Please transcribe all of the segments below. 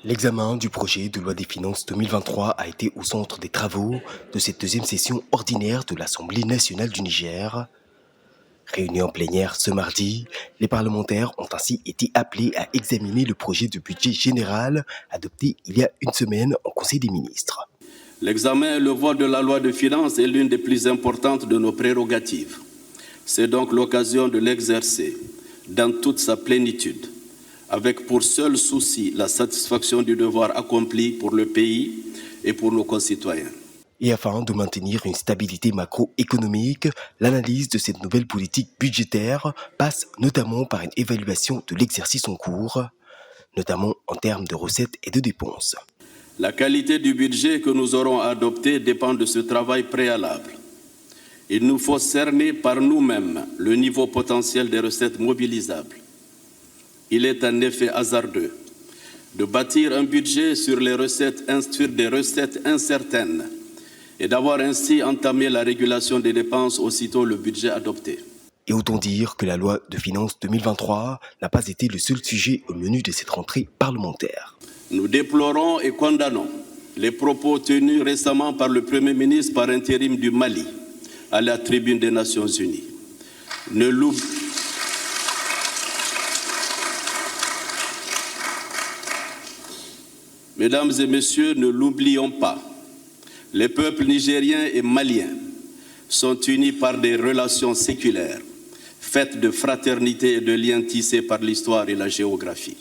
L'examen du projet de loi des finances 2023 a été au centre des travaux de cette deuxième session ordinaire de l'Assemblée nationale du Niger. Réunis en plénière ce mardi, les parlementaires ont ainsi été appelés à examiner le projet de budget général adopté il y a une semaine en Conseil des ministres. L'examen et le vote de la loi de finances est l'une des plus importantes de nos prérogatives. C'est donc l'occasion de l'exercer dans toute sa plénitude, avec pour seul souci la satisfaction du devoir accompli pour le pays et pour nos concitoyens. Et afin de maintenir une stabilité macroéconomique, l'analyse de cette nouvelle politique budgétaire passe notamment par une évaluation de l'exercice en cours, notamment en termes de recettes et de dépenses. La qualité du budget que nous aurons adopté dépend de ce travail préalable. Il nous faut cerner par nous-mêmes le niveau potentiel des recettes mobilisables. Il est en effet hasardeux de bâtir un budget sur des recettes incertaines et d'avoir ainsi entamé la régulation des dépenses aussitôt le budget adopté. Et autant dire que la loi de finances 2023 n'a pas été le seul sujet au menu de cette rentrée parlementaire. Nous déplorons et condamnons les propos tenus récemment par le Premier ministre par intérim du Mali à la tribune des Nations Unies. Mesdames et messieurs, ne l'oublions pas, les peuples nigériens et maliens sont unis par des relations séculaires, faites de fraternité et de liens tissés par l'histoire et la géographie.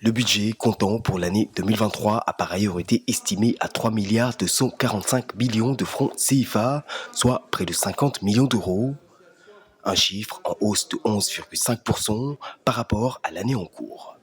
Le budget comptant pour l'année 2023 a par ailleurs été estimé à 3,245 milliards de francs CFA, soit près de 50 millions d'euros, un chiffre en hausse de 11,5% par rapport à l'année en cours.